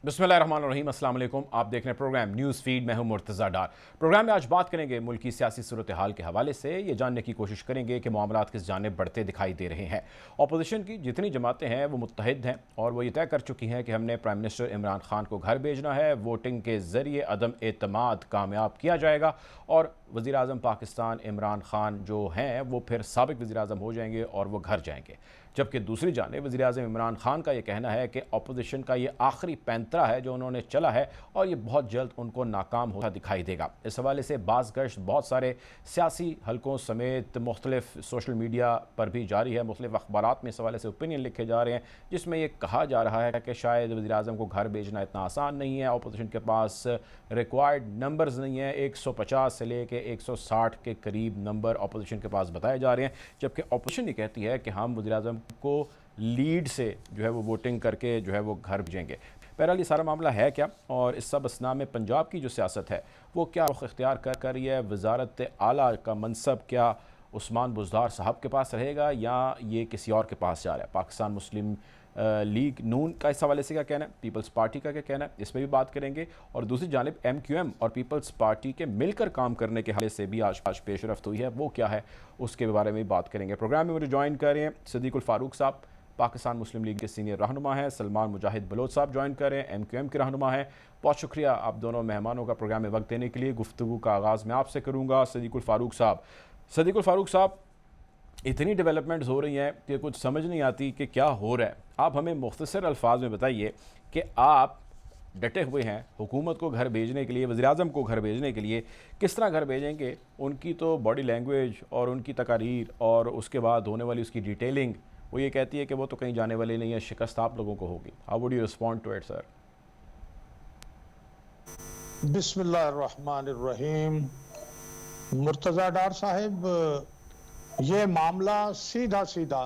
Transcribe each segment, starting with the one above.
बिस्मिल्लाहिर्रहमानिर्रहीम, अस्सलाम वालेकुम। आप देख रहे हैं प्रोग्राम न्यूज़ फीड। मैं हूं मुर्तज़ा डार। प्रोग्राम में आज बात करेंगे मुल्क की सियासी सूरत हाल के हवाले से। ये जानने की कोशिश करेंगे कि मामलात किस जानिब बढ़ते दिखाई दे रहे हैं। अपोजिशन की जितनी जमातें हैं वो मुत्तहिद हैं और वो ये तय कर चुकी हैं कि हमने प्राइम मिनिस्टर इमरान खान को घर भेजना है। वोटिंग के ज़रिए अदम एतमाद कामयाब किया जाएगा और वज़ीर आज़म पाकिस्तान इमरान खान जो हैं वो फिर साबिक़ वज़ीर आज़म हो जाएंगे और वो घर जाएंगे। जबकि दूसरी जानिब वज़ीर आज़म इमरान खान का ये कहना है कि अपोजिशन का ये आखिरी पैंतरा है जो उन्होंने चला है और ये बहुत जल्द उनको नाकाम होता दिखाई देगा। इस हवाले से बाज़ गश्त बहुत सारे सियासी हलकों समेत मुख्तलिफ सोशल मीडिया पर भी जारी है। मुख्तलिफ अखबारात में इस हवाले से ओपिनियन लिखे जा रहे हैं जिसमें यह कहा जा रहा है कि शायद वज़ीर आज़म को घर भेजना इतना आसान नहीं है। अपोजिशन के पास रिक्वायर्ड नंबर्स नहीं है। 150 से लेके 160 के करीब नंबर अपोजिशन के पास बताए जा रहे हैं, जबकि अपोजिशन ये कहती है कि हम वज़ीर आज़म को लीड से जो है वो वोटिंग करके जो है वो घर भेजेंगे। बहरहाल ये सारा मामला है क्या और इस सब असना में पंजाब की जो सियासत है वो क्या रुख इख्तियार कर रही है। वज़ारत आला का मनसब क्या उस्मान बुज़दार साहब के पास रहेगा या ये किसी और के पास जा रहा है। पाकिस्तान मुस्लिम लीग नून का इस हवाले से क्या कहना है, पीपल्स पार्टी का क्या कहना है, इसमें भी बात करेंगे। और दूसरी जानिब MQM और पीपल्स पार्टी के मिलकर काम करने के हवाले से भी आज पेशरफ्त हुई है, वो क्या है उसके बारे में भी बात करेंगे। प्रोग्राम में मुझे ज्वाइन कर रहे हैं सदीकुल फारूक साहब, पाकिस्तान मुस्लिम लीग के सीनियर रहनुमा हैं। सलमान मुजाहिद बलोच साहब ज्वाइन कर रहे हैं, MQM के रहनुमा हैं। बहुत शुक्रिया आप दोनों मेहमानों का प्रोग्राम में वक्त देने के लिए। गुफ्तगू का आगाज़ मैं आपसे करूँगा सदीकुल फारूक साहब। सदीकुल फारूक साहब, इतनी डेवलपमेंट्स हो रही हैं कि कुछ समझ नहीं आती कि क्या हो रहा है। आप हमें मुख्तसर अल्फाज में बताइए कि आप डटे हुए हैं हुकूमत को घर भेजने के लिए, वज़ीर आज़म को घर भेजने के लिए। किस तरह घर भेजेंगे? उनकी तो बॉडी लैंग्वेज और उनकी तकारीर और उसके बाद होने वाली उसकी डिटेलिंग वो ये कहती है कि वो तो कहीं जाने वाले नहीं है, शिकस्त आप लोगों को होगी। How would you respond to it sir? बिस्मिल्लाहिर्रहमानिर्रहीम। मुर्तज़ा डार साहब, ये मामला सीधा सीधा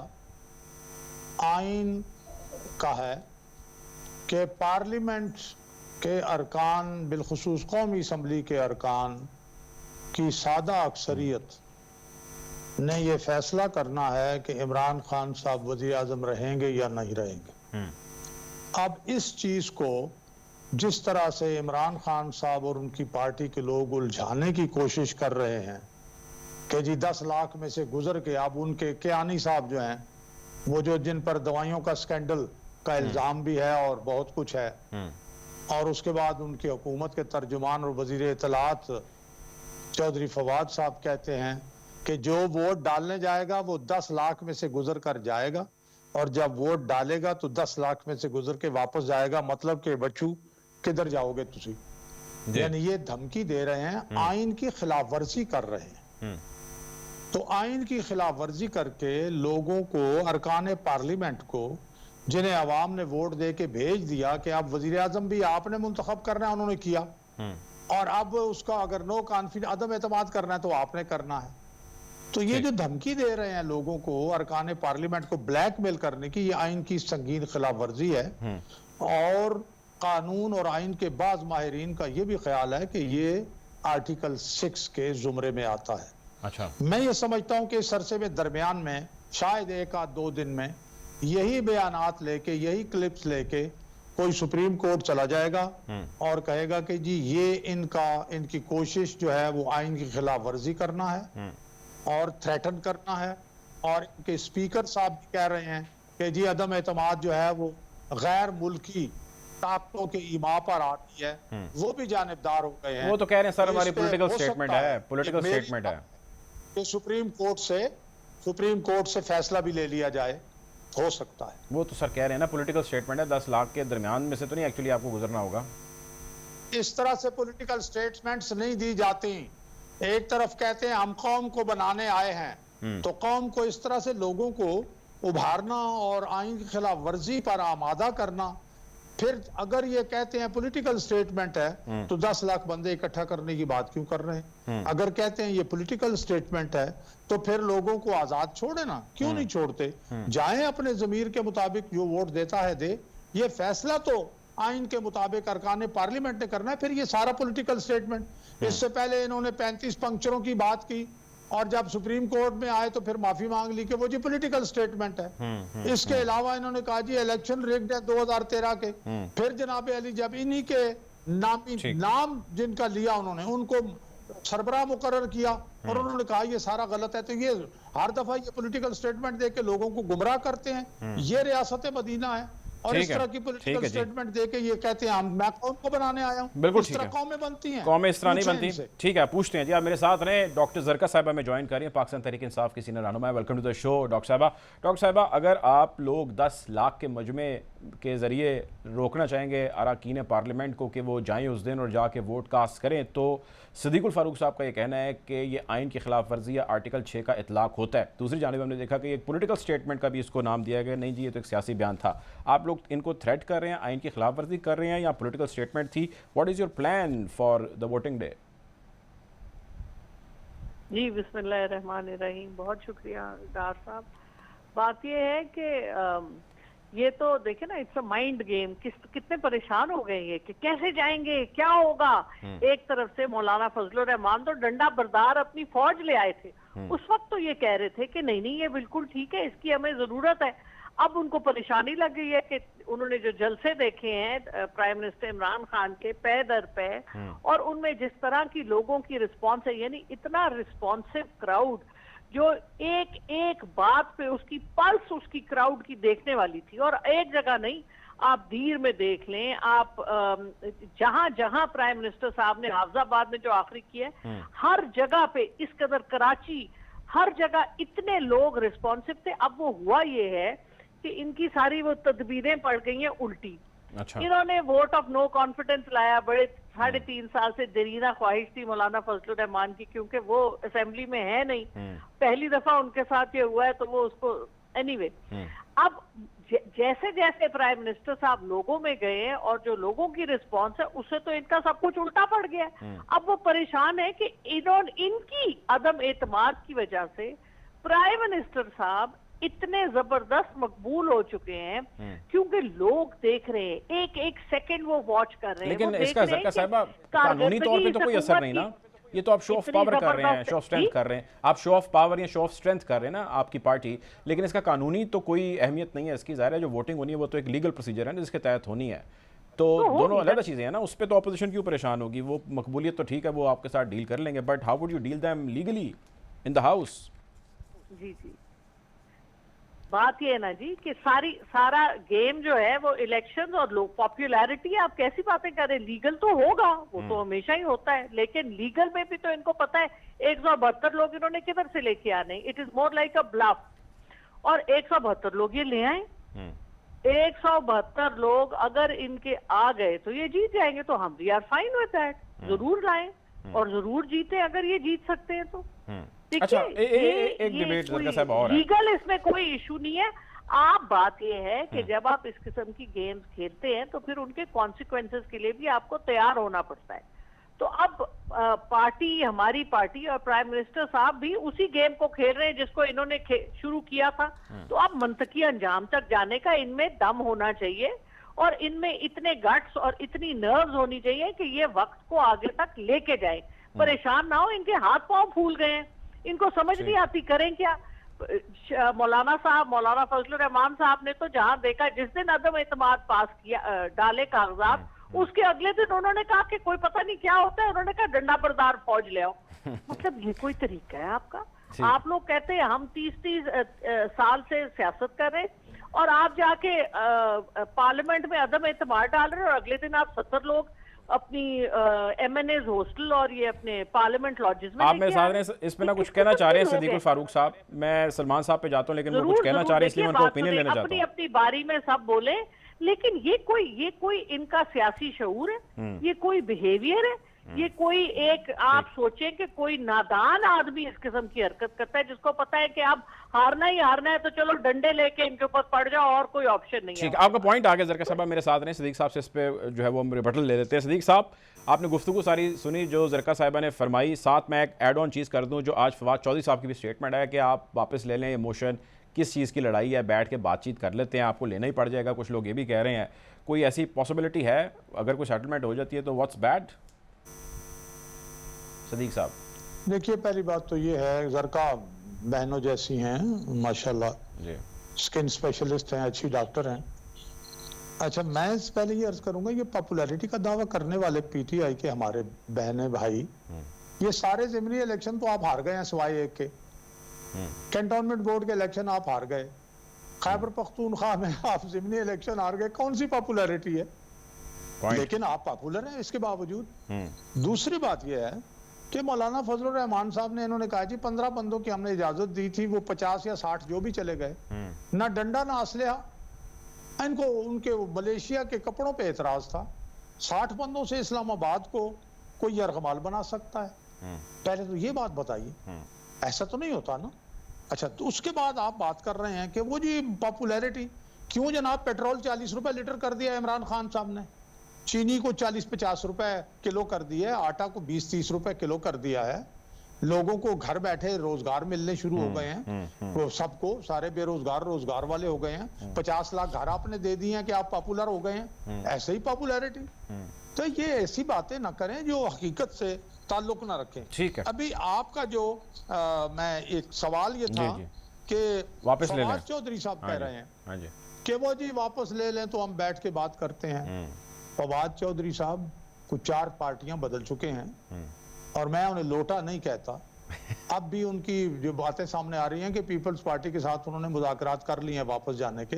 आइन का है कि पार्लियामेंट के अरकान, बिलखुसूस कौमी असम्बली के अरकान की सादा अक्सरियत ने यह फैसला करना है कि इमरान खान साहब वज़ीर आज़म रहेंगे या नहीं रहेंगे। अब इस चीज़ को जिस तरह से इमरान खान साहब और उनकी पार्टी के लोग उलझाने की कोशिश कर रहे हैं कि जी 10 लाख में से गुजर के अब उनके कियानी साहब जो हैं वो जो जिन पर दवाइयों का स्कैंडल का इल्ज़ाम भी है और बहुत कुछ है, और उसके बाद उनकी हुकूमत के तर्जुमान और वज़ीर इत्तलात चौधरी फवाद साहब कहते हैं कि जो वोट डालने जाएगा वो 10 लाख में से गुजर कर जाएगा और जब वोट डालेगा तो 10 लाख में से गुजर के वापस जाएगा। मतलब कि बच्चू किधर जाओगे तुसी? यानी ये धमकी दे रहे हैं, आइन की खिलाफ वर्जी कर रहे हैं। तो आइन की खिलाफ वर्जी करके लोगों को, अरकान पार्लियामेंट को, जिन्हें अवाम ने वोट दे के भेज दिया कि अब वजीर आजम भी आपने मुंतखब करना है, उन्होंने किया, और अब उसका अगर नो कॉन्फिडेंस, अदम एतमाद करना है तो आपने करना है। तो ये जो धमकी दे रहे हैं लोगों को, अरकान पार्लियामेंट को ब्लैकमेल करने की, ये आइन की संगीन खिलाफ वर्जी है। और कानून और आइन के बाज माहिरीन का ये भी ख्याल है कि ये आर्टिकल 6 के जुमरे में आता है। अच्छा, मैं ये समझता हूं कि इस अरसे में दरमियान में शायद 1-2 दिन में यही बयानात लेके, यही क्लिप्स लेके कोई सुप्रीम कोर्ट चला जाएगा और कहेगा कि जी ये इनकी कोशिश जो है वो आइन की खिलाफ वर्जी करना है और थ्रेटन करना है। और इनके स्पीकर साहब भी कह रहे हैं कि जी अदम एतमाद जो है वो गैर मुल्की ताकतों के ईमा पर आती है, वो भी जानिबदार हो गए हैं। वो तो कह रहे हैं सर हमारी पॉलिटिकल स्टेटमेंट है, पॉलिटिकल स्टेटमेंट है कि सुप्रीम कोर्ट से फैसला भी ले लिया जाए, हो सकता है। वो तो सर कह रहे हैं ना पॉलिटिकल स्टेटमेंट है, 10 लाख के दरमियान में से तो नहीं एक्चुअली आपको गुजरना होगा। इस तरह से पॉलिटिकल स्टेटमेंट्स नहीं दी जाती। एक तरफ कहते हैं हम कौम को बनाने आए हैं, तो कौम को इस तरह से लोगों को उभारना और आइन की खिलाफ वर्जी पर आमादा करना। फिर अगर ये कहते हैं पॉलिटिकल स्टेटमेंट है तो 10 लाख बंदे इकट्ठा करने की बात क्यों कर रहे हैं? अगर कहते हैं ये पॉलिटिकल स्टेटमेंट है तो फिर लोगों को आजाद छोड़े ना, क्यों नहीं छोड़ते? जाएं अपने जमीर के मुताबिक, जो वोट देता है दे। ये फैसला तो आइन के मुताबिक अरकान पार्लियामेंट ने करना है, फिर ये सारा पॉलिटिकल स्टेटमेंट। इससे पहले इन्होंने 35 पंक्चरों की बात की और जब सुप्रीम कोर्ट में आए तो फिर माफी मांग ली कि वो जी पॉलिटिकल स्टेटमेंट है। इसके अलावा इन्होंने कहा जी इलेक्शन रिग्ड है 2013 के। फिर जनाब अली जब इन्हीं के नाम जिनका लिया उन्होंने उनको सरबराह मुकर्रर किया और उन्होंने कहा ये सारा गलत है, तो ये हर दफा ये पॉलिटिकल स्टेटमेंट दे के लोगों को गुमराह करते हैं। ये रियासत मदीना है और इस तरह की पॉलिटिकल स्टेटमेंट देके ये कहते हैं मैं कौम को बनाने आया हूं। बिल्कुल इस तरह कौमें बनती हैं, कौमें इस तरह नहीं बनती। ठीक है, पूछते हैं जी। आप मेरे साथ रहे डॉक्टर जरका साहिबा में ज्वाइन कर रही हैं, पाकिस्तान तहरीक इंसाफ की सीनियर रहनुमा। Welcome to the show doctor साहिबा। डॉक्टर साहिबा, अगर आप लोग 10 लाख के मजमे के ज़रिए रोकना चाहेंगे अरकान पार्लियामेंट को कि वो जाएँ उस दिन और जाके वोट कास्ट करें, तो सिद्दीकुल फारूक साहब का ये कहना है कि ये आइन की खिलाफ वर्जी या आर्टिकल 6 का इतलाक होता है। दूसरी जानिब हमने देखा कि एक पॉलिटिकल स्टेटमेंट का भी इसको नाम दिया गया। नहीं जी, ये तो एक सियासी बयान था। आप लोग इनको थ्रेट कर रहे हैं, आइन की खिलाफ वर्जी कर रहे हैं या पॉलिटिकल स्टेटमेंट थी? What is your plan for the voting day? जी बिस्मिल्लाहिर्रहमानिर्रहीम, बहुत शुक्रिया डॉक्टर साहब। बात ये है कि ये तो देखे ना, इट्स अ माइंड गेम। कितने परेशान हो गए ये कि कैसे जाएंगे, क्या होगा। एक तरफ से मौलाना फजलुर रहमान तो डंडा बरदार अपनी फौज ले आए थे। उस वक्त तो ये कह रहे थे कि नहीं ये बिल्कुल ठीक है, इसकी हमें जरूरत है। अब उनको परेशानी लग गई है कि उन्होंने जो जलसे देखे हैं प्राइम मिनिस्टर इमरान खान के पे दर पे, और उनमें जिस तरह की लोगों की रिस्पॉन्स है, यानी इतना रिस्पॉन्सिव क्राउड जो एक एक बात पे उसकी पल्स उसकी क्राउड की देखने वाली थी। और एक जगह नहीं, आप दीर में देख लें, आप जहां जहां प्राइम मिनिस्टर साहब ने हाफिजाबाद में जो आखिरी किया है, हर जगह पे इस कदर, कराची, हर जगह इतने लोग रिस्पॉन्सिव थे। अब वो हुआ ये है कि इनकी सारी वो तदबीरें पड़ गई हैं उल्टी। अच्छा। इन्होंने वोट ऑफ नो कॉन्फिडेंस लाया। बड़े 3.5 साल से देरीना ख्वाहिश थी मौलाना फजलुर रहमान की, क्योंकि वो असेंबली में है नहीं। पहली दफा उनके साथ ये हुआ है तो वो उसको एनीवे। अब जैसे जैसे प्राइम मिनिस्टर साहब लोगों में गए हैं और जो लोगों की रिस्पॉन्स है उससे तो इनका सब कुछ उल्टा पड़ गया है। अब वो परेशान है कि इनकी अदम एतमाद की वजह से प्राइम मिनिस्टर साहब इतने जबरदस्त मकबूल हो चुके हैं, क्योंकि लोग देख रहे हैं, एक एक सेकंड वो वॉच कर रहे हैं। लेकिन इसका जरका साहिबा कानूनी तौर पे तो कोई असर नहीं ना। ये तो आप शो ऑफ पावर कर रहे हैं, शो ऑफ स्ट्रेंथ कर रहे हैं। आप शो ऑफ पावर या शो ऑफ स्ट्रेंथ कर रहे हैं ना आपकी पार्टी, लेकिन इसका कानूनी तो कोई अहमियत नहीं है इसकी। जाहिर है जो वोटिंग होनी है वो तो एक लीगल प्रोसीजर है जिसके तहत होनी है, तो दोनों अलग चीजें हैं ना। उस पर तो अपोजिशन क्यों परेशान होगी? वो मकबूलियत तो ठीक है, वो आपके साथ डील कर लेंगे, but how would you deal them legally in the house? जी जी, बात ये है ना जी कि सारा गेम जो है वो इलेक्शंस और लोग पॉपुलैरिटी। आप कैसी बातें कर रहे हैं? लीगल तो होगा, वो तो हमेशा ही होता है, लेकिन लीगल में भी तो इनको पता है 172 लोग इन्होंने किधर से लेके आने। It is more like a bluff. और 172 लोग ये ले आए। 172 लोग अगर इनके आ गए तो ये जीत जाएंगे, तो हम we are fine with that. जरूर लाएं और जरूर जीते अगर ये जीत सकते हैं तो। अच्छा, एक डिबेट जरका साहब और है। लीगल इसमें कोई इशू नहीं है। आप बात ये है कि जब आप इस किस्म की गेम्स खेलते हैं तो फिर उनके कॉन्सिक्वेंसेस के लिए भी आपको तैयार होना पड़ता है। तो अब पार्टी, हमारी पार्टी और प्राइम मिनिस्टर साहब भी उसी गेम को खेल रहे हैं जिसको इन्होंने शुरू किया था। तो अब मंतकी अंजाम तक जाने का इनमें दम होना चाहिए और इनमें इतने गट्स और इतनी नर्व्स होनी चाहिए कि ये वक्त को आगे तक लेके जाए। परेशान ना हो, इनके हाथ पांव फूल गए हैं, इनको समझ नहीं आती करें क्या। मौलाना फजलुर रहमान साहब ने तो जहां देखा, जिस दिन अदम एतमाद पास किया, डाले कागजात, उसके अगले दिन उन्होंने कहा कि कोई पता नहीं क्या होता है, उन्होंने कहा डंडा बरदार फौज ले आओ। मतलब ये कोई तरीका है आपका? आप लोग कहते हैं हम 30 साल से सियासत कर रहे हैं और आप जाके पार्लियामेंट में अदम एतमाद डाल रहे हैं और अगले दिन आप 70 लोग अपनी MNAs हॉस्टल और ये अपने पार्लियामेंट लॉजेस में। आप मेरे साथ हैं इसमें ना कुछ कहना चाह रहे हैं सिद्दीकुल फारूक साहब? मैं सलमान साहब पे जाता हूं, लेकिन वो कुछ कहना चाह रहे हैं इसलिए मैं उनको ओपिनियन लेना चाहता हूं। अपनी बारी में सब बोले, लेकिन ये कोई इनका सियासी शऊर है? ये कोई बिहेवियर है? ये कोई एक आप सोचें कि कोई नादान आदमी इस किस्म की हरकत करता है जिसको पता है कि अब हारना ही हारना है, तो चलो डंडे लेके इनके ऊपर पड़ जाओ और कोई ऑप्शन नहीं है। ठीक है, आपका पॉइंट आ गया जरका साहब। मेरे साथ हैं सिद्दीक साहब से, इस पे जो है वो हम रिबटल ले लेते हैं। सिद्दीक साहब, आपने गुफ्तगू सारी सुनी जो जरका साहिबा ने फरमाई। साथ मैं एक एड ऑन चीज़ कर दूं, जो आज फवाद चौधरी साहब की भी स्टेटमेंट है कि आप वापस ले लें ये मोशन। किस चीज़ की लड़ाई है? बैठ के बातचीत कर लेते हैं, आपको लेना ही पड़ जाएगा। कुछ लोग ये भी कह रहे हैं कोई ऐसी पॉसिबिलिटी है अगर कोई सेटलमेंट हो जाती है तो व्हाट्स बैड? सदीक साहब। देखिए, पहली बात तो ये है, जरका बहनों जैसी हैं माशाल्लाह, जी। स्किन स्पेशलिस्ट हैं, अच्छी डॉक्टर हैं। अच्छा, मैं पहले ये अर्ज करूंगा, ये पॉपुलैरिटी का दावा करने वाले पीटीआई के हमारे बहने भाई, ये सारे ज़िमनी इलेक्शन तो आप हार गए हैं सिवाय एक के। कैंटोनमेंट बोर्ड के इलेक्शन आप हार गए, खैबर पख्तूनख्वा में आप ज़िमनी इलेक्शन हार गए, कौन सी पॉपुलैरिटी है? लेकिन आप पॉपुलर हैं इसके बावजूद। दूसरी बात यह है कि मौलाना फजलुर रहमान साहब ने, इन्होंने कहा जी 15 बंदों की हमने इजाजत दी थी, वो 50 या 60 जो भी चले गए, ना डंडा ना असलहा। इनको उनके मलेशिया के कपड़ों पे एतराज था। 60 बंदों से इस्लामाबाद को कोई यरगमाल बना सकता है? पहले तो ये बात बताइए, ऐसा तो नहीं होता ना। अच्छा, तो उसके बाद आप बात कर रहे हैं कि वो जी पॉपुलैरिटी, क्यों जनाब पेट्रोल 40 रुपए लीटर कर दिया इमरान खान साहब ने, चीनी को 40-50 रुपए किलो कर दिया है, आटा को 20-30 रुपए किलो कर दिया है, लोगों को घर बैठे रोजगार मिलने शुरू हो गए हैं, वो सबको, सारे बेरोजगार रोजगार वाले हो गए हैं, 50 लाख घर आपने दे दिए हैं कि आप पॉपुलर हो गए हैं, ऐसे ही पॉपुलैरिटी। तो ये ऐसी बातें ना करें जो हकीकत से ताल्लुक ना रखें। ठीक है। अभी आपका जो मैं एक सवाल ये था कि वापस ले लें, फवाद चौधरी साहब कह रहे हैं जी, कि वो जी वापस ले लें तो हम बैठ के बात करते हैं। फवाद चौधरी साहब कुछ 4 पार्टियां बदल चुके हैं और मैं उन्हें लोटा नहीं कहता। अब भी उनकी जो बातें सामने आ रही हैं कि पीपल्स पार्टी के साथ उन्होंने मुज़ाकरात कर लिए हैं वापस जाने के,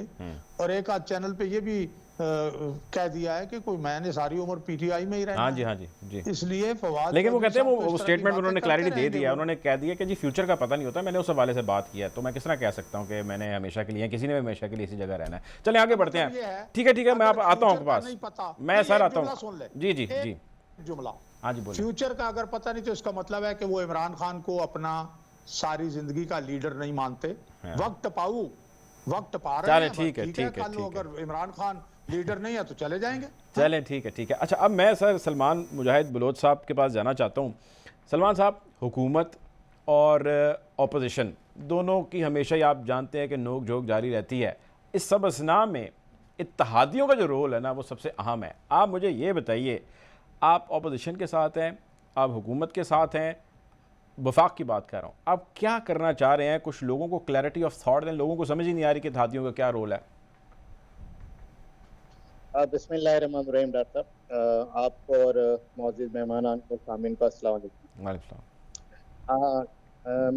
और एक आध चैनल पे ये भी कह दिया है कि कोई मैंने सारी उम्र पीटीआई में ही रहना। हाँ जी। इसलिए फवाद, लेकिन वो कहते हैं, वो तो स्टेटमेंट उन्होंने क्लैरिटी दे दिया, उन्होंने कह दिया कि जी फ्यूचर का पता नहीं होता, मैंने उस हवाले से बात किया, तो मैं किस तरह कह सकता हूँ कि मैंने हमेशा के लिए, किसी ने भी हमेशा के लिए इसी जगह रहना है। चलें आगे बढ़ते हैं। ठीक है, मैं आता हूँ आपके पास, मैं सर आता हूँ। जी जुमला, हाँ जी बोलिए। फ्यूचर का अगर पता नहीं तो इसका मतलब है कि वो इमरान खान को अपना सारी जिंदगी का लीडर नहीं मानते। वक्त पा रहे हैं। ठीक है। अगर इमरान खान लीडर नहीं है तो चले जाएंगे। चलें ठीक है। अच्छा, अब मैं सर सलमान मुजाहिद बलोच साहब के पास जाना चाहता हूँ। सलमान साहब, हुकूमत और अपोजिशन दोनों की हमेशा ही आप जानते हैं कि नोक झोंक जारी रहती है। इस सब असना में इत्तेहादियों का जो रोल है ना, वो सबसे अहम है। आप मुझे ये बताइए, आप अपोजिशन के साथ हैं, आप हुकूमत के साथ हैं, वफाक की बात कर रहा हूँ, आप क्या करना चाह रहे हैं? कुछ लोगों को क्लैरिटी ऑफ थॉट दें, लोगों को समझ ही नहीं आ रही कि इत्तेहादियों का क्या रोल है। बिस्मिल्लाहिर्रहमानिर्रहीम। डॉक्टर साहब, आपको और मौजूद मेहमान को सामीन को अस्सलाम वालेकुम।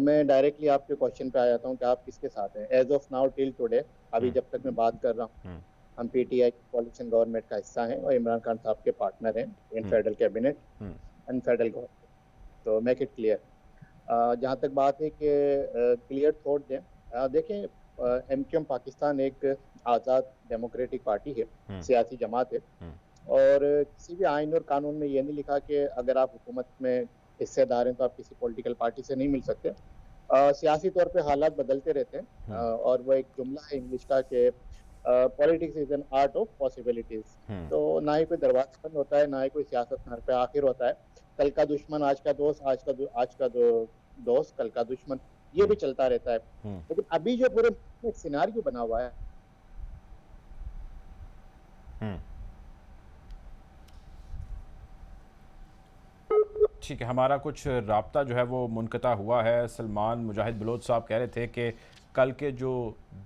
मैं डायरेक्टली आपके क्वेश्चन पे आ जाता हूँ कि आप किसके साथ हैं। As of now till today, अभी जब तक मैं बात कर रहा हूँ, हम पीटीआई कोalition गवर्नमेंट का हिस्सा हैं और इमरान खान साहब के पार्टनर हैं इन federal cabinet and federal government. तो मेक इट क्लियर। जहाँ तक बात है कि क्लियर थॉट दें, देखें, एमक्यूएम पाकिस्तान एक आज़ाद डेमोक्रेटिक पार्टी है, सियासी जमात है, और किसी भी आइन और कानून में ये नहीं लिखा कि अगर आप हुकूमत में हिस्सेदार हैं तो आप किसी पॉलिटिकल पार्टी से नहीं मिल सकते। सियासी तौर पे हालात बदलते रहते हैं, और वो एक जुमला है इंग्लिश का कि politics is an art of possibilities. तो ना ही कोई दरवाजा बंद होता है, ना ही कोई सियासत घर पे आखिर होता है। कल का दुश्मन आज का दोस्त, आज का दोस्त कल का दुश्मन, ये भी चलता रहता है। लेकिन अभी जो पूरे सिनारियो बना हुआ है, ठीक है, हमारा कुछ राब्ता जो है वो मुनक़ता हुआ है। सलमान मुजाहिद बलोच साहब कह रहे थे कि कल के जो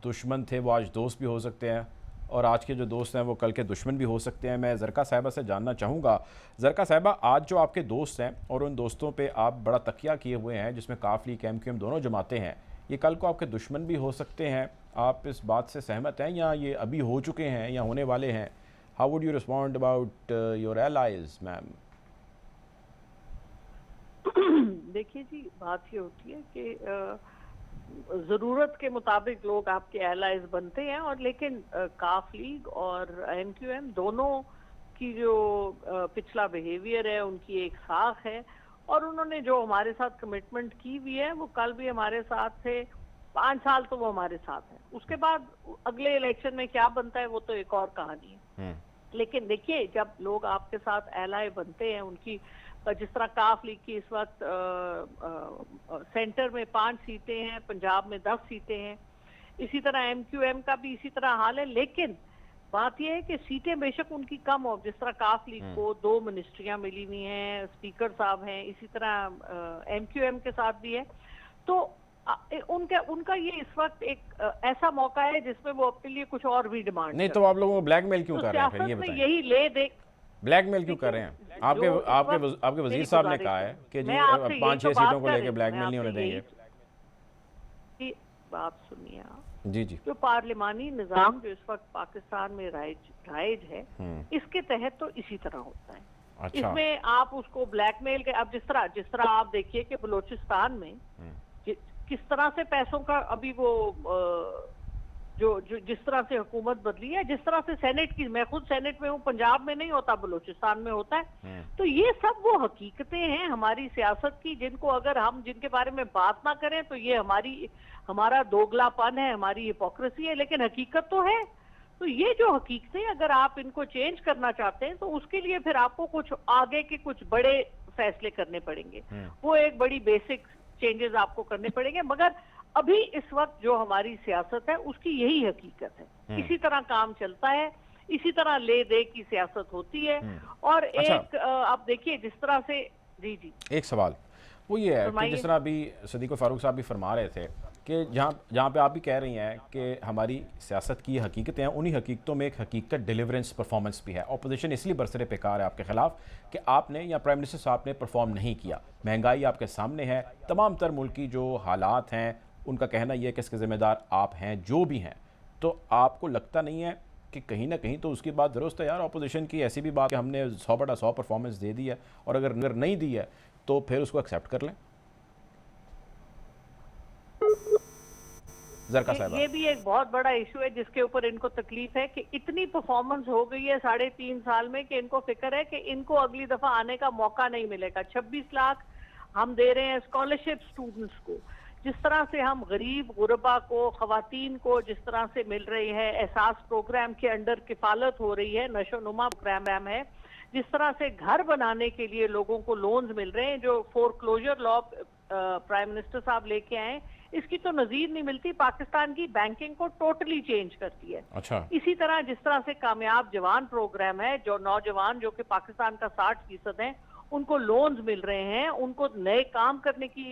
दुश्मन थे वो आज दोस्त भी हो सकते हैं, और आज के जो दोस्त हैं वो कल के दुश्मन भी हो सकते हैं। मैं ज़रका साहिबा से जानना चाहूँगा, ज़रका साहिबा, आज जो आपके दोस्त हैं और उन दोस्तों पे आप बड़ा तकिया किए हुए हैं, जिसमें काफ लीग एमक्यूएम दोनों जमातें हैं, ये कल को आपके दुश्मन भी हो सकते हैं, आप इस बात से सहमत हैं या ये अभी हो चुके हैं या होने वाले हैं? How would you respond about your allies, ma'am? देखिए जी, बात ये होती है कि ज़रूरत के मुताबिक लोग आपके एलाइज बनते हैं, और लेकिन काफ लीग और एमक्यूएम दोनों की जो पिछला बिहेवियर है उनकी एक साख है, और उन्होंने जो हमारे साथ कमिटमेंट की हुई है वो कल भी हमारे साथ थे, 5 साल तो वो हमारे साथ हैं। उसके बाद अगले इलेक्शन में क्या बनता है वो तो एक और कहानी है। लेकिन देखिए, जब लोग आपके साथ एलाय बनते हैं, उनकी जिस तरह काफ लीग की इस वक्त सेंटर में 5 सीटें हैं, पंजाब में 10 सीटें हैं, इसी तरह एमक्यूएम का भी इसी तरह हाल है। लेकिन बात यह है कि सीटें बेशक उनकी कम हो, जिस तरह काफ लीग को 2 मिनिस्ट्रियां मिली हुई हैं, स्पीकर साहब हैं, इसी तरह एमक्यूएम के साथ भी है, तो उनका ये इस वक्त एक ऐसा मौका है जिसमें वो अपने लिए कुछ और भी डिमांड नहीं तो आप लोगों को ब्लैकमेल क्यों कर रहे हैं? फिर ये बताएं, यही ले दे ब्लैकमेल क्यों कर रहे हैं? आपके वजीर साहब ने कहा है कि जी 5-6 सीटों को लेकर ब्लैकमेल नहीं होने देंगे। बात सुनिए आप, जी जी, जो पार्लिमानी निजाम जो इस वक्त पाकिस्तान में राइज है, इसके तहत तो इसी तरह होता है। अच्छा, इसमें आप उसको ब्लैकमेल के, अब जिस तरह आप देखिए कि बलूचिस्तान में किस तरह से पैसों का अभी वो जो जिस तरह से हुकूमत बदली है, जिस तरह से सेनेट की, मैं खुद सेनेट में हूँ, पंजाब में नहीं होता, बलूचिस्तान में होता है। तो ये सब वो हकीकतें हैं हमारी सियासत की, जिनको अगर हम जिनके बारे में बात ना करें तो ये हमारा दोगलापन है, हमारी हिपोक्रेसी है, लेकिन हकीकत तो है। तो ये जो हकीकतें अगर आप इनको चेंज करना चाहते हैं तो उसके लिए फिर आपको कुछ आगे के कुछ बड़े फैसले करने पड़ेंगे, वो एक बड़ी बेसिक चेंजेस आपको करने पड़ेंगे। मगर अभी इस वक्त जो हमारी सियासत है उसकी यही हकीकत है, इसी तरह काम चलता है, इसी तरह ले दे की सियासत होती है। और अच्छा, एक आप देखिए जिस तरह से, जी जी, एक सवाल वो ये है कि जिस तरह अभी सदीक फारूक साहब भी फरमा रहे थे कि जहाँ पे आप भी कह रही हैं कि हमारी सियासत की हकीकतें हैं, उन्हीं हकीकतों में एक हकीकत डिलीवरेंस परफॉर्मेंस भी है। अपोजिशन इसलिए बरसरे पेकार है आपके खिलाफ कि आपने या प्राइम मिनिस्टर साहब ने परफॉर्म नहीं किया। महंगाई आपके सामने है, तमाम तर मुल्क की जो हालात हैं उनका कहना यह है कि इसके ज़िम्मेदार आप हैं, जो भी हैं। तो आपको लगता नहीं है कि कहीं ना कहीं तो उसकी बात दुरुस्त है यार, अपोजिशन की ऐसी भी बात कि हमने 100/100 परफॉर्मेंस दे दी है और अगर नहीं दी है तो फिर उसको एक्सेप्ट कर लें? ये भी एक बहुत बड़ा इशू है जिसके ऊपर इनको तकलीफ है कि इतनी परफॉर्मेंस हो गई है 3.5 साल में कि इनको फिक्र है कि इनको अगली दफा आने का मौका नहीं मिलेगा। 26 लाख हम दे रहे हैं स्कॉलरशिप स्टूडेंट्स को, जिस तरह से हम गरीब गुरबा को, खवातीन को जिस तरह से मिल रही है, एहसास प्रोग्राम के अंडर किफालत हो रही है, नशोनुमा प्रोग्राम है, जिस तरह से घर बनाने के लिए लोगों को लोन्स मिल रहे हैं, जो फोरक्लोजर लॉ प्राइम मिनिस्टर साहब लेके आए, इसकी तो नजीर नहीं मिलती। पाकिस्तान की बैंकिंग को टोटली चेंज करती है। अच्छा, इसी तरह जिस तरह से कामयाब जवान प्रोग्राम है, जो नौजवान जो कि पाकिस्तान का 60% है, उनको लोन्स मिल रहे हैं, उनको नए काम करने की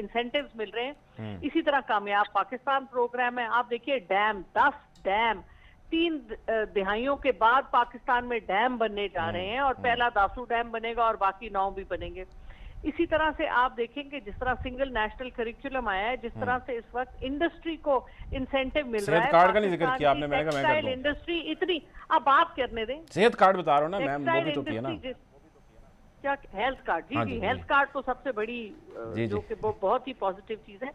इंसेंटिव्स मिल रहे हैं। इसी तरह कामयाब पाकिस्तान प्रोग्राम है। आप देखिए डैम, 10 डैम 3 दिहाइयों के बाद पाकिस्तान में डैम बनने जा रहे हैं और पहला दासू डैम बनेगा और बाकी 9 भी बनेंगे। इसी तरह से आप देखेंगे जिस तरह सिंगल नेशनल करिकुलम आया है, जिस तरह से इस वक्त इंडस्ट्री को इंसेंटिव मिल रहा है। सेहत कार्ड का नहीं जिक्र किया आपने, मैंने कहा मैं इंडस्ट्री इतनी, आप बात करने दें, सेहत कार्ड बता रहा हूँ ना मैम, वो भी तो किया ना, क्या हेल्थ कार्ड? जी जी, हेल्थ कार्ड तो सबसे बड़ी जो कि बहुत ही पॉजिटिव चीज है।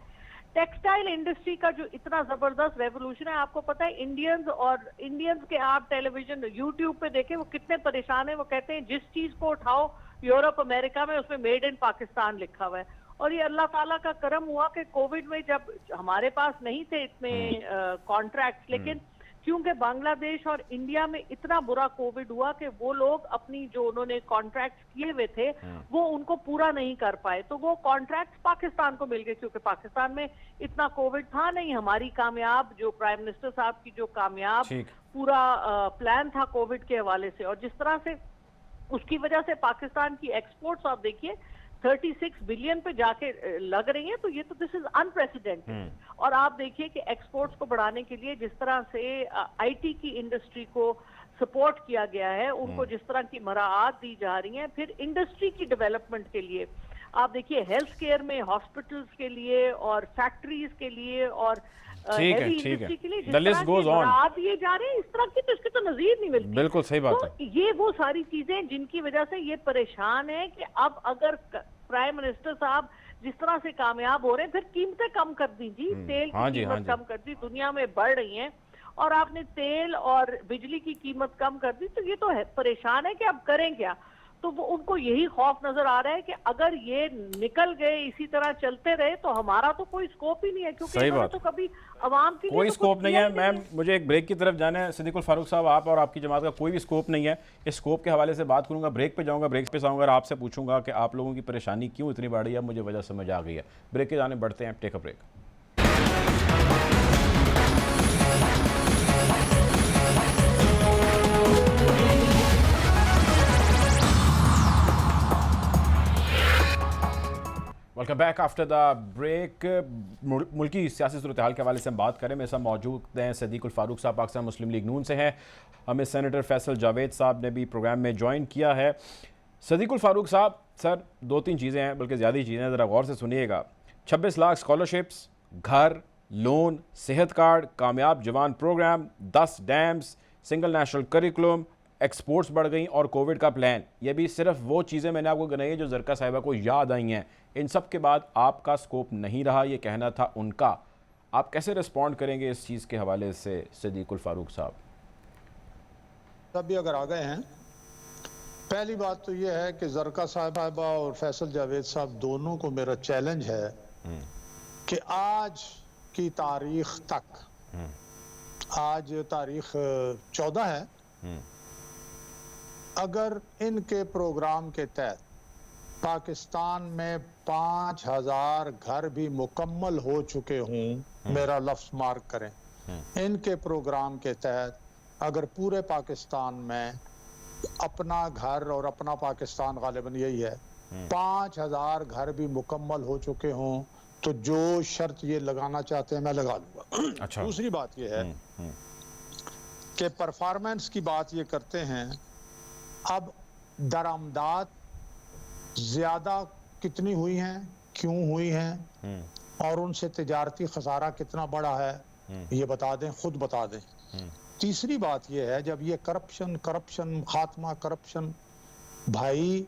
टेक्सटाइल इंडस्ट्री का जो इतना जबरदस्त रेवोल्यूशन है, आपको पता है इंडियंस के आप टेलीविजन यूट्यूब पे देखें वो कितने परेशान है। वो कहते हैं जिस चीज को उठाओ यूरोप अमेरिका में उसमें मेड इन पाकिस्तान लिखा हुआ है। और ये अल्लाह ताला का करम हुआ कि कोविड में जब हमारे पास नहीं थे इतने कॉन्ट्रैक्ट्स, लेकिन क्योंकि बांग्लादेश और इंडिया में इतना बुरा कोविड हुआ कि वो लोग अपनी जो उन्होंने कॉन्ट्रैक्ट्स किए हुए थे वो उनको पूरा नहीं कर पाए, तो वो कॉन्ट्रैक्ट्स पाकिस्तान को मिल गए, क्योंकि पाकिस्तान में इतना कोविड था नहीं। हमारी कामयाब जो प्राइम मिनिस्टर साहब की जो कामयाब पूरा प्लान था कोविड के हवाले से, और जिस तरह से उसकी वजह से पाकिस्तान की एक्सपोर्ट्स आप देखिए 36 बिलियन पे जाके लग रही हैं, तो ये तो दिस इज अनप्रेसिडेंटेड। और आप देखिए कि एक्सपोर्ट्स को बढ़ाने के लिए जिस तरह से आईटी की इंडस्ट्री को सपोर्ट किया गया है, उनको जिस तरह की मराआत दी जा रही हैं, फिर इंडस्ट्री की डेवलपमेंट के लिए आप देखिए हेल्थ केयर में, हॉस्पिटल्स के लिए और फैक्ट्रीज के लिए और इंडस्ट्री के लिए दिए जा रहे हैं, इस तरह की तो इसकी तो नजीर नहीं मिलती। बिल्कुल सही बात है। ये वो सारी चीजें जिनकी वजह से ये परेशान है कि अब अगर प्राइम मिनिस्टर साहब जिस तरह से कामयाब हो रहे हैं, फिर कीमतें कम कर दीजिए, तेल की कीमत कम कर दी, दुनिया में बढ़ रही है और आपने तेल और बिजली की कीमत कम कर दी, तो ये तो है परेशान है कि अब करें क्या। तो वो उनको यही खौफ नजर आ रहा है कि अगर ये निकल गए, इसी तरह चलते रहे, तो हमारा तो कोई स्कोप ही नहीं है, क्योंकि इन्होंने तो कभी अवाम के कोई स्कोप नहीं है। मैम मुझे एक ब्रेक की तरफ जाना है। सिद्दीकुल फारूक साहब, आप और आपकी जमात का कोई भी स्कोप नहीं है। इस स्कोप के हवाले से बात करूंगा, ब्रेक पे जाऊंगा, ब्रेक पे आऊंगा और आपसे पूछूंगा कि आप लोगों की परेशानी क्यों इतनी बढ़ रही है। मुझे वजह समझ आ गई है। ब्रेक के जाने बढ़ते हैं, take a break. Welcome back after the break. मुल्की सियासी सूरत हाल के हवाले से हम बात करें। मेरे साथ मौजूद हैं सदीकुल फारूक साहब, पाकिस्तान मुस्लिम लीग नून से हैं। हमें सेनेटर फैसल जावेद साहब ने भी प्रोग्राम में ज्वाइन किया है। सदीकुल फारूक साहब, सर 2-3 चीज़ें हैं, बल्कि ज़्यादा चीज़ें हैं, ज़रा गौर से सुनिएगा। 26 लाख स्कॉलरशिप्स, घर, लोन, सेहत कार्ड, कामयाब जवान programme, 10 dams, single national curriculum, exports बढ़ गई और कोविड का प्लान। ये भी सिर्फ वो चीज़ें मैंने आपको गिनाई है जो ज़रका साहिबा को याद आई हैं। इन सब के बाद आपका स्कोप नहीं रहा, ये कहना था उनका। आप कैसे रिस्पॉन्ड करेंगे इस चीज़ के हवाले से सदीकुल फारूक साहब? तभी अगर आ गए हैं, पहली बात तो ये है कि जरका साहिबा और फैसल जावेद साहब दोनों को मेरा चैलेंज है कि आज की तारीख तक, आज तारीख 14 है, अगर इनके प्रोग्राम के तहत पाकिस्तान में 5000 घर भी मुकम्मल हो चुके हों, मेरा लफ्ज मार्क करें, इनके प्रोग्राम के तहत अगर पूरे पाकिस्तान में अपना घर और अपना पाकिस्तान गालिबन यही है, 5000 घर भी मुकम्मल हो चुके हों, तो जो शर्त ये लगाना चाहते हैं मैं लगा लूंगा। अच्छा। दूसरी बात ये है कि परफॉर्मेंस की बात ये करते हैं, अब दरामदात ज्यादा कितनी हुई हैं, क्यों हुई हैं, और उनसे तिजारती खसारा कितना बड़ा है, ये बता दें, खुद बता दें। तीसरी बात यह है, जब ये करप्शन खात्मा करप्शन, भाई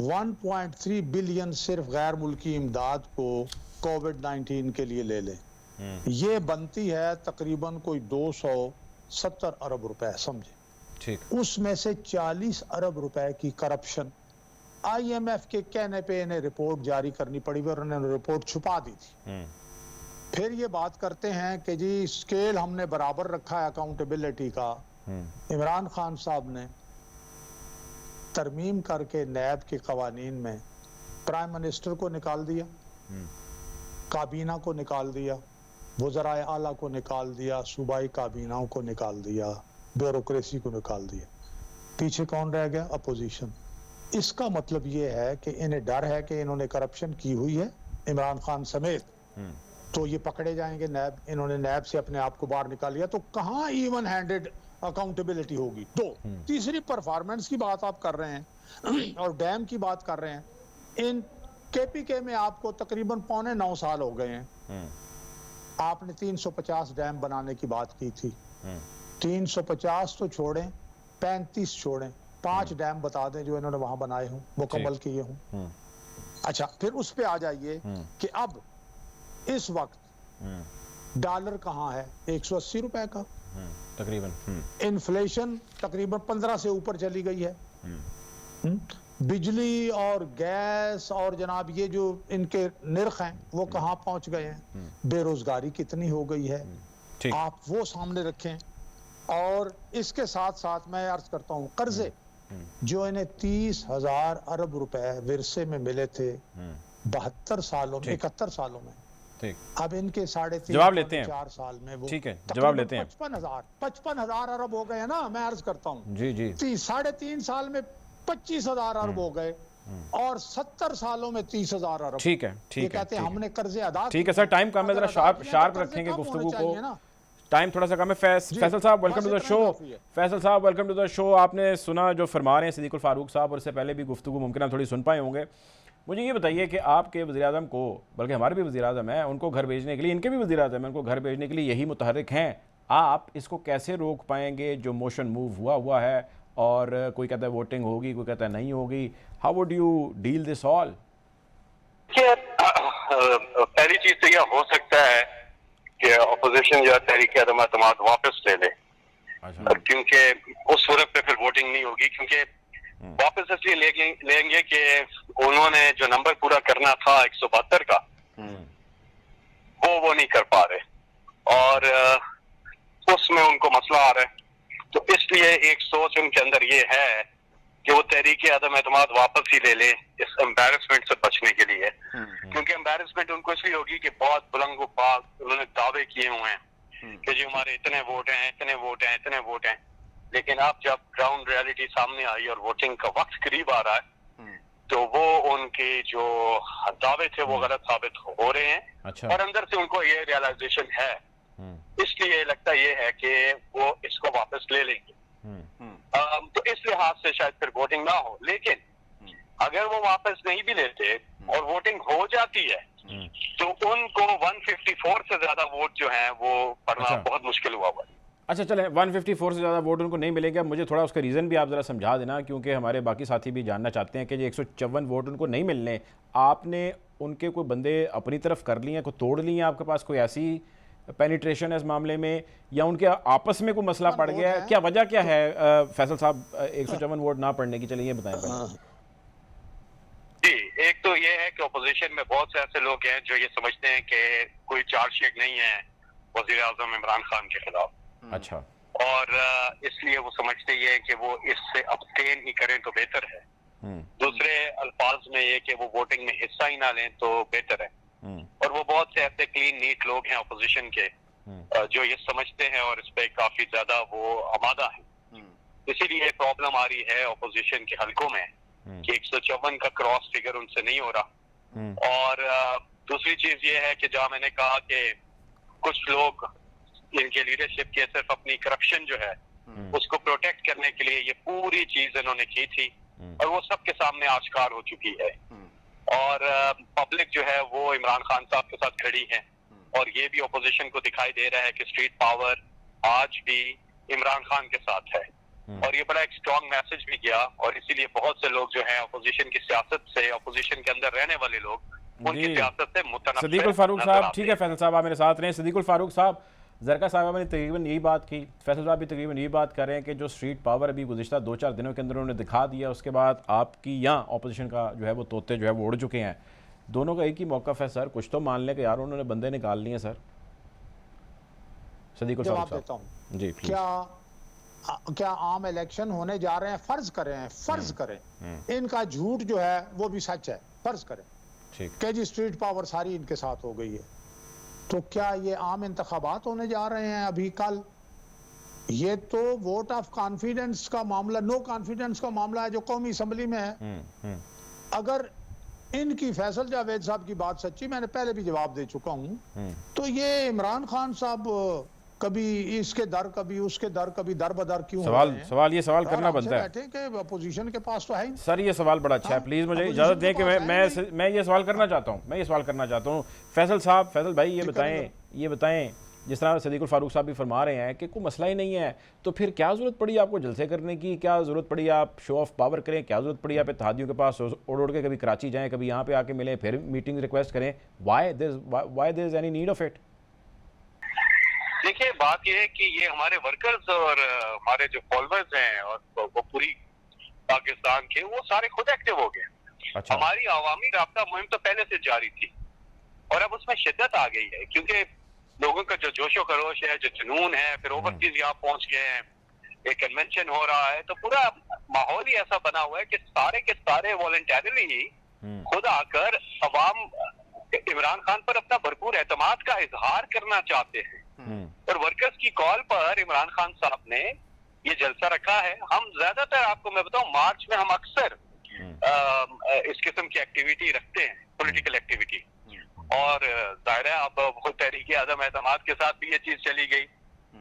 1.3 बिलियन सिर्फ गैर मुल्की इमदाद को कोविड-19 के लिए ले लें, ये बनती है तकरीबन कोई 270 अरब रुपए, समझे। ठीक। उसमें से 40 अरब रुपए की करप्शन IMF के कहने पे इन्हें रिपोर्ट जारी करनी पड़ी और उन्होंने रिपोर्ट छुपा दी थी। फिर ये बात करते हैं कि जी स्केल हमने बराबर रखा है अकाउंटेबिलिटी का। इमरान खान साहब ने तरमीम करके नैब के कवानीन में प्राइम मिनिस्टर को निकाल दिया, काबीना को निकाल दिया, वज़राए आला को निकाल दिया, सूबाई काबीनाओं को निकाल दिया, ब्यूरोक्रेसी को निकाल दिया। पीछे कौन रह गया? अपोजिशन। इसका मतलब ये है कि इन्हें डर है कि इन्होंने करप्शन की हुई है, इमरान खान समेत, तो ये पकड़े जाएंगे। नैब, इन्होंने नैब से अपने आप को बाहर निकाल लिया, तो कहां इवन हैंडेड अकाउंटेबिलिटी होगी? दो। तीसरी, परफॉर्मेंस की बात आप कर रहे हैं और डैम की बात कर रहे हैं। इन KPK में आपको तकरीबन 8.25 साल हो गए हैं। आपने 350 डैम बनाने की बात की थी। 350 तो छोड़ें, 35 छोड़ें, 5 डैम बता दें जो इन्होंने वहां बनाए हों, मुकम्मल किए हों। अच्छा, फिर उस पे आ जाइए कि अब इस वक्त डॉलर कहाँ है? 180 रुपए का तकरीबन। इन्फ्लेशन तकरीबन 15 से ऊपर चली गई है। बिजली और गैस और जनाब ये जो इनके निर्ख हैं वो कहाँ पहुंच गए हैं? बेरोजगारी कितनी हो गई है, आप वो सामने रखें। और इसके साथ साथ मैं अर्ज करता हूँ, कर्जे जो इन्हें 30,000 अरब रुपए विरसे में मिले थे 72 सालों में, 71 सालों में, ठीक, अब इनके 3.5 जवाब लेते हैं 4 साल में वो, ठीक है, जवाब लेते हैं। 55,000 अरब हो गए ना, मैं अर्ज करता हूँ। जी जी। 3.5 साल में 25,000 अरब हो गए और 70 सालों में 30,000 अरब। ठीक है, ये ठीक है, कहते हैं हमने कर्जे अदा। ठीक है सर, टाइम कम है, जरा शार्प रखेंगे गुफ्तगू को, टाइम थोड़ा सा कम है। फैसल साहब welcome to the show. Faisal साहब वेलकम टू द शो। आपने सुना जो फरमा रहे हैं सदीकुल फारूक साहब, और इससे पहले भी गुफ्तगू मुमकिन आप थोड़ी सुन पाए होंगे। मुझे ये बताइए कि आपके वज़ीर-ए-आज़म को, बल्कि हमारे भी वज़ीर-ए-आज़म हैं, उनको घर भेजने के लिए, इनके भी वज़ीर-ए-आज़म हैं, उनको घर भेजने के लिए यही मुतहर्रिक हैं। आप इसको कैसे रोक पाएंगे जो मोशन मूव हुआ है? और कोई कहता है वोटिंग होगी, कोई कहता है नहीं होगी। How would you deal this all? पहली चीज तो यह हो सकता है कि अपोजिशन जो तहरीक अदम एतमाद वापस ले ले, क्योंकि उस सूरत पे फिर वोटिंग नहीं होगी। क्योंकि वापस इसलिए लेंगे कि उन्होंने जो नंबर पूरा करना था 172 का, वो नहीं कर पा रहे और उसमें उनको मसला आ रहा है। तो इसलिए एक सोच उनके अंदर ये है कि वो तहरीक अदम एतमाद वापस ही ले ले इस एम्बैरसमेंट से बचने के लिए। क्योंकि एम्बैरसमेंट उनको इसलिए होगी कि बहुत बुलंद बात उन्होंने दावे किए हुए हैं कि जी हमारे इतने वोट हैं, इतने वोट हैं, इतने वोट हैं। लेकिन अब जब ग्राउंड रियलिटी सामने आई और वोटिंग का वक्त करीब आ रहा है, तो वो उनके जो दावे थे वो गलत साबित हो रहे हैं। अच्छा। और अंदर से उनको ये रियलाइजेशन है, इसलिए लगता ये है कि वो इसको वापस ले लेंगे। तो इस लिहाज से शायद फिर वोटिंग ना हो, लेकिन अगर वो वापस नहीं भी लेते और वोटिंग हो जाती है तो उनको 154 से ज्यादा वोट जो हैं वो पढ़ना अच्छा। बहुत मुश्किल हुआ है। अच्छा चलें, 154 से ज़्यादा वोट उनको नहीं मिलेंगे। अब मुझे थोड़ा उसका रीज़न भी आप ज़रा समझा देना, क्योंकि हमारे बाकी साथी भी जानना चाहते हैं कि ये 154 वोट उनको नहीं मिलने, आपने उनके कोई बंदे अपनी तरफ कर लिए हैं, कोई तोड़ लिए हैं, आपके पास कोई ऐसी पेनिट्रेशन है इस मामले में, या उनके आपस में कोई मसला पड़ गया है? क्या वजह क्या है फैसल साहब 154 वोट ना पड़ने की? चलिए ये बताएं पहले। जी, एक तो ये है कि अपोजिशन में बहुत से ऐसे लोग हैं जो ये समझते हैं कि कोई चार्जशीट नहीं है वजीर आजम इमरान खान के खिलाफ, अच्छा, और इसलिए वो समझते ये है कि वो इससे अब्सटेन ही करें तो बेहतर है। दूसरे अल्फाज में ये कि वो वोटिंग में हिस्सा ही ना लें तो बेहतर है। और वो बहुत से ऐसे क्लीन नीट लोग हैं अपोजिशन के जो ये समझते हैं और इस पे काफी ज्यादा वो आमादा है। इसीलिए प्रॉब्लम आ रही है अपोजिशन के हलकों में कि 154 का क्रॉस फिगर उनसे नहीं हो रहा। और दूसरी चीज ये है कि जहाँ मैंने कहा कि कुछ लोग इनके लीडरशिप के सिर्फ अपनी करप्शन जो है उसको प्रोटेक्ट करने के लिए ये पूरी चीज इन्होंने की थी, और वो सबके सामने आश्कार हो चुकी है। और पब्लिक जो है वो इमरान खान साहब के साथ खड़ी है, और ये भी अपोजिशन को दिखाई दे रहा है कि स्ट्रीट पावर आज भी इमरान खान के साथ है। और ये बड़ा एक स्ट्रॉन्ग मैसेज भी गया, और इसीलिए बहुत से लोग जो है अपोजिशन की सियासत से, अपोजिशन के अंदर रहने वाले लोग उनकी सियासत से मुतनफ़िर सदीकुल फारूक नजर साहब, आते ठीक है, फैसल साहब आप मेरे साथ रहे। सदीकुल फारूक साहब, जरका साहब ने तकरीबन यही बात की, फैसल साहब भी तकरीबन यही बात कर रहे हैं कि जो स्ट्रीट पावर अभी गुज़िश्ता 2-4 दिनों के अंदर उन्होंने दिखा दिया, उसके बाद आपकी यहाँ अपोजिशन का जो है वो तोते जो है वो उड़ चुके हैं। दोनों का एक ही मौक़िफ़ है सर, कुछ तो मान लें कि यार उन्होंने बंदे निकाल लिए सर। सदीकुल जवाब फारूक देता साहब हूँ। जी प्लीज। क्या आम इलेक्शन होने जा रहे हैं? फर्ज करें इनका झूठ जो है वो भी सच है, फर्ज करें ठीक, कि जी स्ट्रीट पावर सारी इनके साथ हो गई है, तो क्या ये आम इंतखाबात होने जा रहे हैं अभी कल? ये तो वोट ऑफ कॉन्फिडेंस का मामला, नो कॉन्फिडेंस का मामला है जो कौमी असम्बली में है। अगर इनकी फैसल जावेद साहब की बात सच्ची, मैंने पहले भी जवाब दे चुका हूं, तो ये इमरान खान साहब कभी इसके दर कभी उसके दर, कभी दर बदर क्यों हो रहे हैं? सवाल ये सवाल करना बनता है बैठे कि अपोजिशन के पास तो है ही। सर। ये सवाल बड़ा अच्छा है, प्लीज़ मुझे इजाज़त दें कि मैं ये सवाल करना चाहता हूँ। फैसल साहब, फैसल भाई ये बताएं जिस तरह सदीकुल फारूक साहब भी फरमा रहे हैं कि कोई मसला ही नहीं है, तो फिर क्या ज़रूरत पड़ी आपको जलसे करने की? क्या ज़रूरत पड़ी आप शो ऑफ पावर करें? क्या ज़रूरत पड़ी आप इत्तेहादियों के पास उड़ के कभी कराची जाएं, कभी यहाँ पे आके मिलें, फिर मीटिंग रिक्वेस्ट करें? Why there is any need of it? देखिए, बात यह है कि ये हमारे वर्कर्स और हमारे जो फॉलोअर्स हैं और वो पूरी पाकिस्तान के, वो सारे खुद एक्टिव हो गए। अच्छा। हमारी अवामी राब्ता मुहिम तो पहले से जारी थी, और अब उसमें शिद्दत आ गई है, क्योंकि लोगों का जो जोशो खरोश है, जो जुनून है, फिर ओवरसीज यहाँ पहुंच गए हैं, एक कन्वेंशन हो रहा है, तो पूरा माहौल ही ऐसा बना हुआ है कि सारे के सारे वॉलंटरली ही खुद आकर अवाम इमरान खान पर अपना भरपूर एतमाद का इजहार करना चाहते हैं। और वर्कर्स की कॉल पर इमरान खान साहब ने ये जलसा रखा है। हम ज्यादातर, आपको मैं बताऊं, मार्च में हम अक्सर इस किस्म की एक्टिविटी रखते हैं, पॉलिटिकल एक्टिविटी, और जाहिर है अब वो तहरीक आदम एतमाद के साथ भी ये चीज चली गई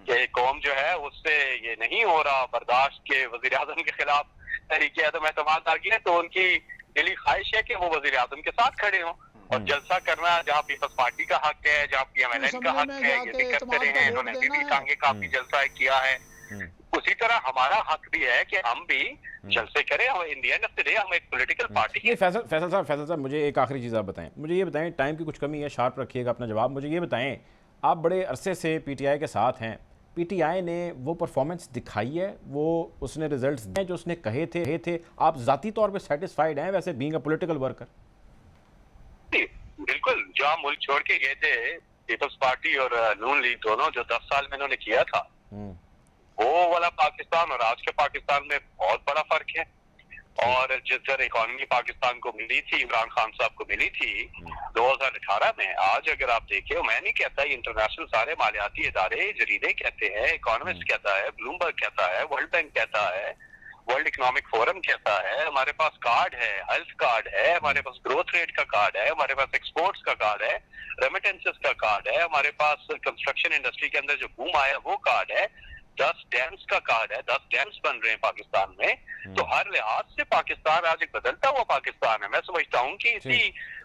कि कौम जो है उससे ये नहीं हो रहा बर्दाश्त के वजीर आजम के खिलाफ तहरीक आदम एतमाद आ गई है, तो उनकी दिली ख्वाहिश है कि वो वजीर आजम के साथ खड़े हों और जलसा करना, जहाँ पीपल्स पार्टी का हक है, जहाँ PMLN का हक है, ये भी करते रहे हैं। इन्होंने भी टांगे काफी जलसा किया है। उसी तरह हमारा हक भी है कि हम भी जलसे करें। हम in the end of the day हम एक पॉलिटिकल पार्टी है। फैसल साहब मुझे एक आखिरी चीज़ आप बताएं, मुझे ये बताएं, टाइम की कुछ कमी है, शार्प रखिएगा अपना जवाब। मुझे ये बताएं, आप बड़े अरसे से PTI के साथ हैं, PTI ने वो परफॉर्मेंस दिखाई है, वो उसने रिजल्ट्स दिए जो उसने कहे थे, आप ज़ाती तौर पे सेटिस्फाइड हैं वैसे बीइंग अ पॉलिटिकल वर्कर? बिल्कुल, जो हम मुल्क छोड़ के गए थे, पीपल्स पार्टी और नून लीग दोनों, जो 10 साल में इन्होंने किया था, वो वाला पाकिस्तान और आज के पाकिस्तान में बहुत बड़ा फर्क है। और जिस तरह इकॉनमी पाकिस्तान को मिली थी, इमरान खान साहब को मिली थी 2018 में, आज अगर आप देखें, मैं नहीं कहता, इंटरनेशनल सारे मालियाती इदारे, जरीदे कहते हैं, इकोनॉमिस्ट कहता है, ब्लूमबर्ग कहता है, वर्ल्ड बैंक कहता है, वर्ल्ड इकोनॉमिक फोरम कहता है, हमारे पास कार्ड है, हेल्थ कार्ड है, हमारे पास ग्रोथ रेट का कार्ड है, हमारे पास एक्सपोर्ट्स का कार्ड है, रेमिटेंसेस का कार्ड है, हमारे पास कंस्ट्रक्शन इंडस्ट्री के अंदर जो बूम आया वो कार्ड है, 10 डैम्स का कार्ड है, 10 डैम्स बन रहे हैं पाकिस्तान में। तो हर लिहाज से पाकिस्तान आज एक बदलता हुआ पाकिस्तान है। मैं समझता हूँ कि इसी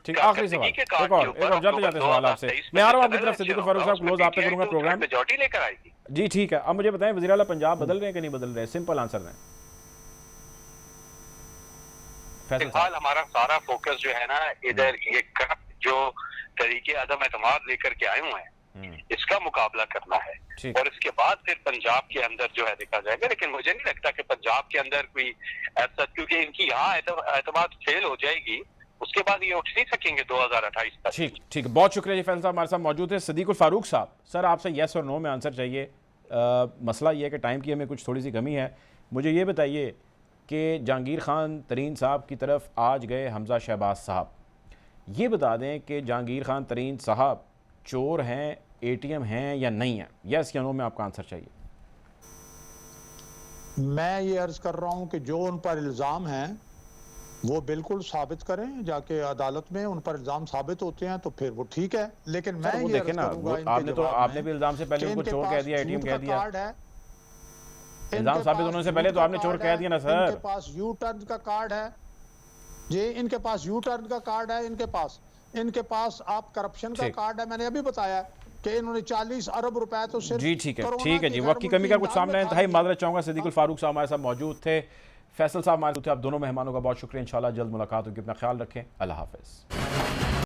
ठीक, आखिरी सवाल, एक और जाते जाते सवाल आपसे, मैं आ रहा हूँ आपकी तरफ। सिद्दीकुल फारूक साहब, क्लोज आप पे करूंगा प्रोग्राम। मेजॉरिटी लेकर आएगी जी ठीक है। अब मुझे बताएं, वज़ीर आला पंजाब बदल रहे हैं कि नहीं बदल रहे? सिंपल आंसर दें। फिलहाल हमारा सारा फोकस जो है ना, इधर ये करप्ट जो तरीके अदम एतमाद लेकर के आए हुए हैं, इसका मुकाबला करना है, और इसके बाद फिर पंजाब के अंदर जो है देखा जाएगा। लेकिन मुझे नहीं लगता कि पंजाब के अंदर कोई ऐसा, क्योंकि इनकी यहाँ एतमाद फेल हो जाएगी, उसके बाद ये उठ नहीं सकेंगे 2028 तक। ठीक, बहुत शुक्रिया जी। फैसल साहब हमारे साथ मौजूद है। सिद्दीकुल फारूक साहब, सर आपसे येस और नो में आंसर चाहिए। मसला ये है कि टाइम की हमें कुछ थोड़ी सी कमी है। मुझे ये बताइए कि जहांगीर खान तरीन साहब की तरफ आज गए हमजा शहबाज साहब, ये बता दें कि जहांगीर खान तरीन साहब चोर हैं, ATM हैं या नहीं है? यस या नो में आपका आंसर चाहिए। मैं ये अर्ज कर रहा हूं कि जो उन पर इल्ज़ाम हैं वो बिल्कुल साबित करें, जाके अदालत में उन पर इल्ज़ाम साबित होते हैं तो फिर वो ठीक है। लेकिन मैं वो ये देखें ना, आपने भी इल्ज़ाम से पहले उनको चोर कह दिया, ATM कह दिया। इल्ज़ाम साबित होने से पहले तो आपने चोर कह दिया ना सर। इनके पास यू टर्न का कार्ड है जी, इनके पास यू टर्न का कार्ड है, इनके पास आप करप्शन का कार्ड है। मैंने अभी बताया कि इन्होंने 40 अरब रुपए तो सिर्फ जी ठीक है जी। वक्त की कमी का कुछ सामने है, इंतहाई माजरत चाहूँगा। सिद्दीकुल फारूक साहब हमारे साथ मौजूद थे, फैसल साहब हमारे साथ थे। आप दोनों मेहमानों का बहुत शुक्रिया। इंशाल्लाह जल्द मुलाकात होगी। अपना ख्याल रखें। अल्लाह हाफ़िज़।